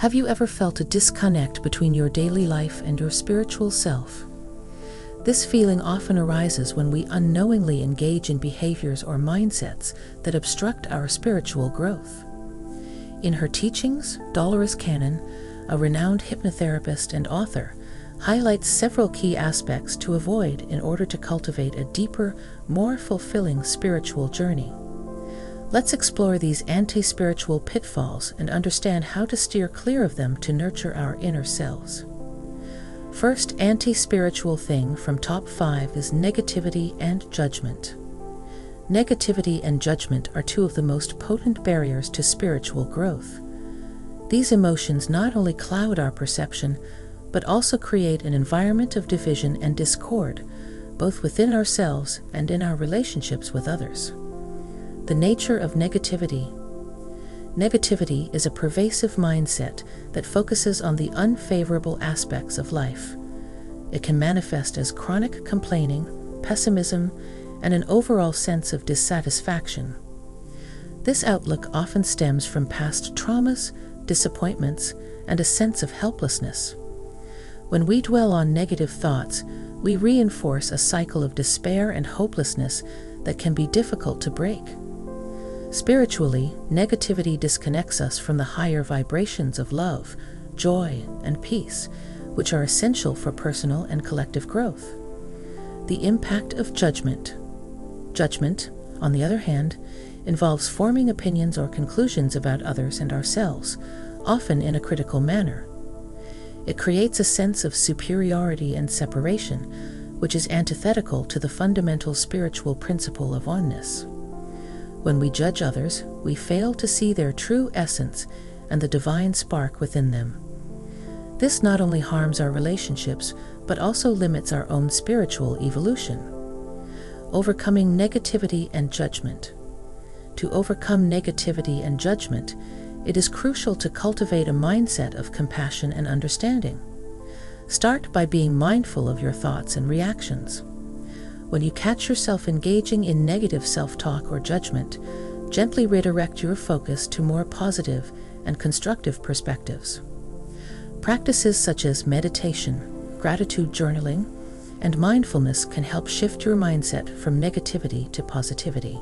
Have you ever felt a disconnect between your daily life and your spiritual self? This feeling often arises when we unknowingly engage in behaviors or mindsets that obstruct our spiritual growth. In her teachings, Dolores Cannon, a renowned hypnotherapist and author, highlights several key aspects to avoid in order to cultivate a deeper, more fulfilling spiritual journey. Let's explore these anti-spiritual pitfalls and understand how to steer clear of them to nurture our inner selves. First anti-spiritual thing from top 5 is negativity and judgment. Negativity and judgment are two of the most potent barriers to spiritual growth. These emotions not only cloud our perception, but also create an environment of division and discord, both within ourselves and in our relationships with others. The nature of negativity. Negativity is a pervasive mindset that focuses on the unfavorable aspects of life. It can manifest as chronic complaining, pessimism, and an overall sense of dissatisfaction. This outlook often stems from past traumas, disappointments, and a sense of helplessness. When we dwell on negative thoughts, we reinforce a cycle of despair and hopelessness that can be difficult to break. Spiritually, negativity disconnects us from the higher vibrations of love, joy, and peace, which are essential for personal and collective growth. The impact of judgment. Judgment, on the other hand, involves forming opinions or conclusions about others and ourselves, often in a critical manner. It creates a sense of superiority and separation, which is antithetical to the fundamental spiritual principle of oneness. When we judge others, we fail to see their true essence and the divine spark within them. This not only harms our relationships, but also limits our own spiritual evolution. Overcoming negativity and judgment. To overcome negativity and judgment, it is crucial to cultivate a mindset of compassion and understanding. Start by being mindful of your thoughts and reactions. When you catch yourself engaging in negative self-talk or judgment, gently redirect your focus to more positive and constructive perspectives. Practices such as meditation, gratitude journaling, and mindfulness can help shift your mindset from negativity to positivity.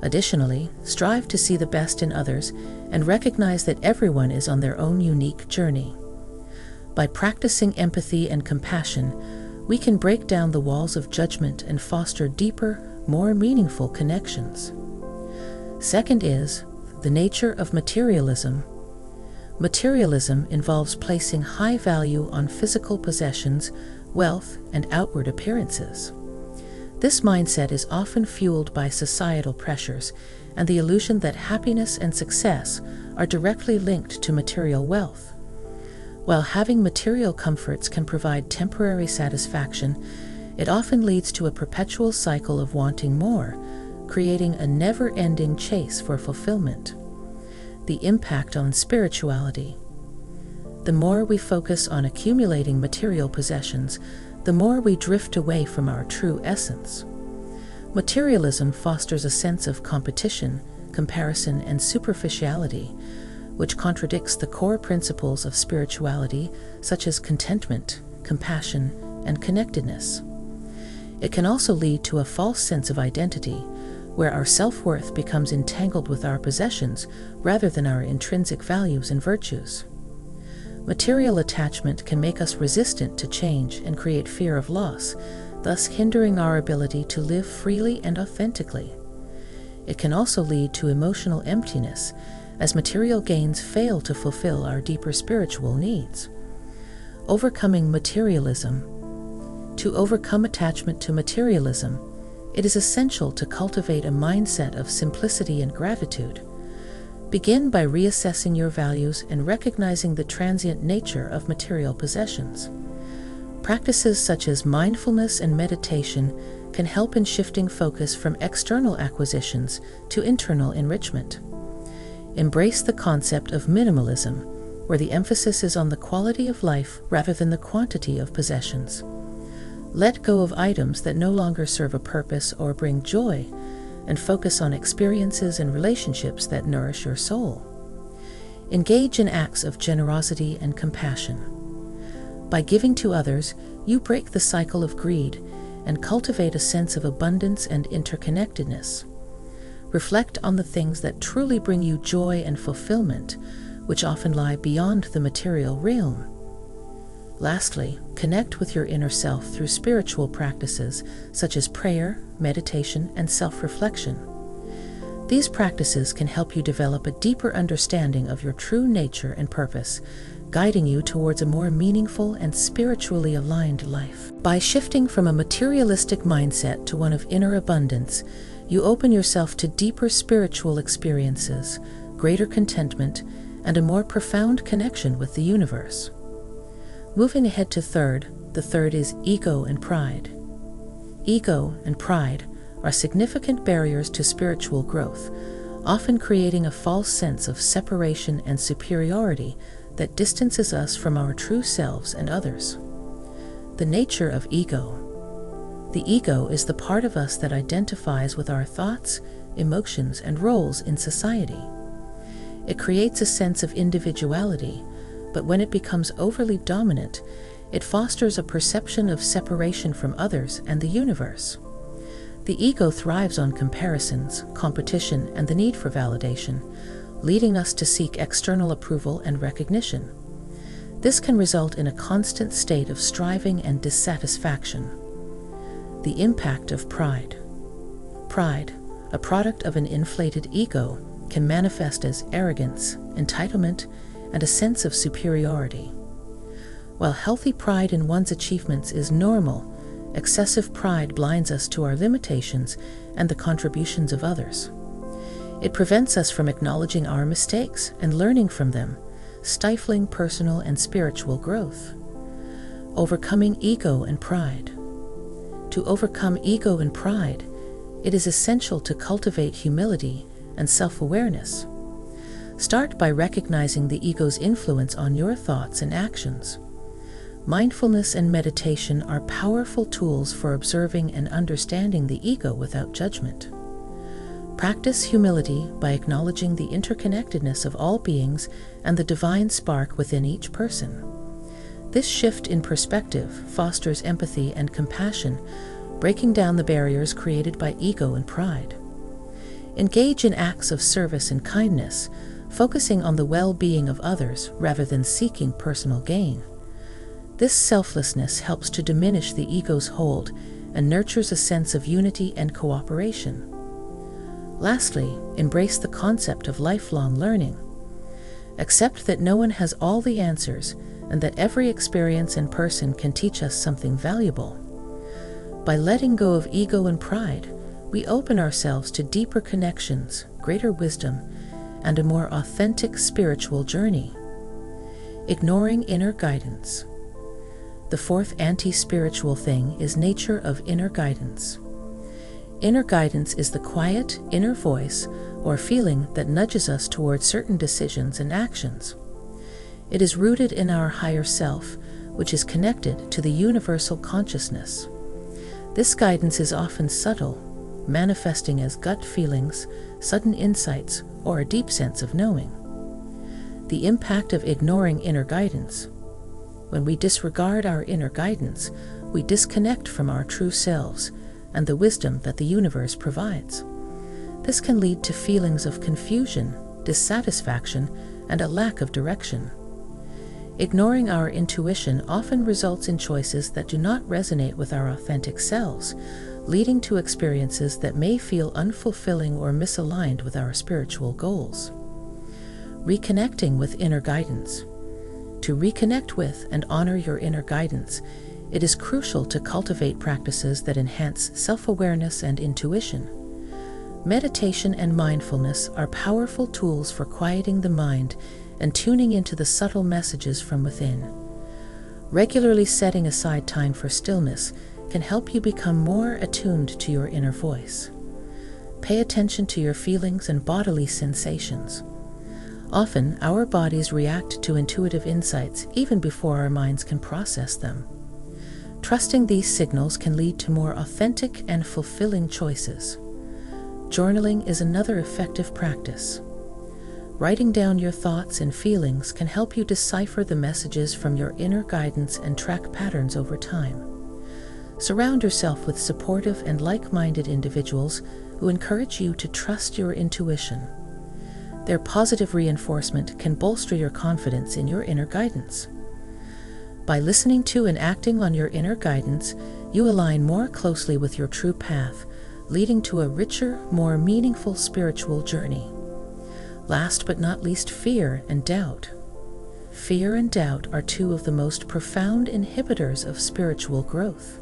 Additionally, strive to see the best in others and recognize that everyone is on their own unique journey. By practicing empathy and compassion, we can break down the walls of judgment and foster deeper, more meaningful connections. Second is the nature of materialism. Materialism involves placing high value on physical possessions, wealth, and outward appearances. This mindset is often fueled by societal pressures and the illusion that happiness and success are directly linked to material wealth. While having material comforts can provide temporary satisfaction, it often leads to a perpetual cycle of wanting more, creating a never-ending chase for fulfillment. The impact on spirituality. The more we focus on accumulating material possessions, the more we drift away from our true essence. Materialism fosters a sense of competition, comparison, and superficiality, which contradicts the core principles of spirituality, such as contentment, compassion, and connectedness. It can also lead to a false sense of identity, where our self-worth becomes entangled with our possessions rather than our intrinsic values and virtues. Material attachment can make us resistant to change and create fear of loss, thus hindering our ability to live freely and authentically. It can also lead to emotional emptiness, as material gains fail to fulfill our deeper spiritual needs. Overcoming materialism. To overcome attachment to materialism, it is essential to cultivate a mindset of simplicity and gratitude. Begin by reassessing your values and recognizing the transient nature of material possessions. Practices such as mindfulness and meditation can help in shifting focus from external acquisitions to internal enrichment. Embrace the concept of minimalism, where the emphasis is on the quality of life rather than the quantity of possessions. Let go of items that no longer serve a purpose or bring joy, and focus on experiences and relationships that nourish your soul. Engage in acts of generosity and compassion. By giving to others, you break the cycle of greed and cultivate a sense of abundance and interconnectedness. Reflect on the things that truly bring you joy and fulfillment, which often lie beyond the material realm. Lastly, connect with your inner self through spiritual practices such as prayer, meditation, and self-reflection. These practices can help you develop a deeper understanding of your true nature and purpose, guiding you towards a more meaningful and spiritually aligned life. By shifting from a materialistic mindset to one of inner abundance, you open yourself to deeper spiritual experiences, greater contentment, and a more profound connection with the universe. Moving ahead to the third is ego and pride. Ego and pride are significant barriers to spiritual growth, often creating a false sense of separation and superiority that distances us from our true selves and others. The nature of ego. The ego is the part of us that identifies with our thoughts, emotions, and roles in society. It creates a sense of individuality, but when it becomes overly dominant, it fosters a perception of separation from others and the universe. The ego thrives on comparisons, competition, and the need for validation, leading us to seek external approval and recognition. This can result in a constant state of striving and dissatisfaction. The impact of pride. Pride, a product of an inflated ego, can manifest as arrogance, entitlement, and a sense of superiority. While healthy pride in one's achievements is normal, excessive pride blinds us to our limitations and the contributions of others. It prevents us from acknowledging our mistakes and learning from them, stifling personal and spiritual growth. Overcoming ego and pride. To overcome ego and pride, it is essential to cultivate humility and self-awareness. Start by recognizing the ego's influence on your thoughts and actions. Mindfulness and meditation are powerful tools for observing and understanding the ego without judgment. Practice humility by acknowledging the interconnectedness of all beings and the divine spark within each person. This shift in perspective fosters empathy and compassion, breaking down the barriers created by ego and pride. Engage in acts of service and kindness, focusing on the well-being of others rather than seeking personal gain. This selflessness helps to diminish the ego's hold and nurtures a sense of unity and cooperation. Lastly, embrace the concept of lifelong learning. Accept that no one has all the answers and that every experience and person can teach us something valuable. By letting go of ego and pride, we open ourselves to deeper connections, greater wisdom, and a more authentic spiritual journey. Ignoring inner guidance. The fourth anti-spiritual thing is nature of inner guidance. Inner guidance is the quiet, inner voice or feeling that nudges us towards certain decisions and actions. It is rooted in our higher self, which is connected to the universal consciousness. This guidance is often subtle, manifesting as gut feelings, sudden insights, or a deep sense of knowing. The impact of ignoring inner guidance. When we disregard our inner guidance, we disconnect from our true selves and the wisdom that the universe provides. This can lead to feelings of confusion, dissatisfaction, and a lack of direction. Ignoring our intuition often results in choices that do not resonate with our authentic selves, leading to experiences that may feel unfulfilling or misaligned with our spiritual goals. Reconnecting with inner guidance. To reconnect with and honor your inner guidance, it is crucial to cultivate practices that enhance self-awareness and intuition. Meditation and mindfulness are powerful tools for quieting the mind and tuning into the subtle messages from within. Regularly setting aside time for stillness can help you become more attuned to your inner voice. Pay attention to your feelings and bodily sensations. Often, our bodies react to intuitive insights even before our minds can process them. Trusting these signals can lead to more authentic and fulfilling choices. Journaling is another effective practice. Writing down your thoughts and feelings can help you decipher the messages from your inner guidance and track patterns over time. Surround yourself with supportive and like-minded individuals who encourage you to trust your intuition. Their positive reinforcement can bolster your confidence in your inner guidance. By listening to and acting on your inner guidance, you align more closely with your true path, leading to a richer, more meaningful spiritual journey. Last but not least, fear and doubt. Fear and doubt are two of the most profound inhibitors of spiritual growth.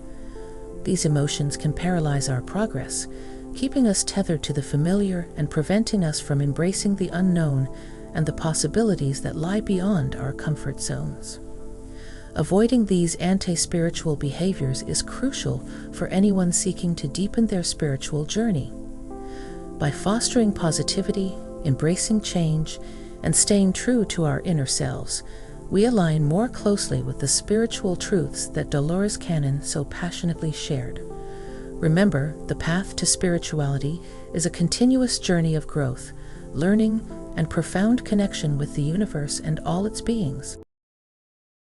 These emotions can paralyze our progress, keeping us tethered to the familiar and preventing us from embracing the unknown and the possibilities that lie beyond our comfort zones. Avoiding these anti-spiritual behaviors is crucial for anyone seeking to deepen their spiritual journey. By fostering positivity, embracing change, and staying true to our inner selves, we align more closely with the spiritual truths that Dolores Cannon so passionately shared. Remember, the path to spirituality is a continuous journey of growth, learning, and profound connection with the universe and all its beings.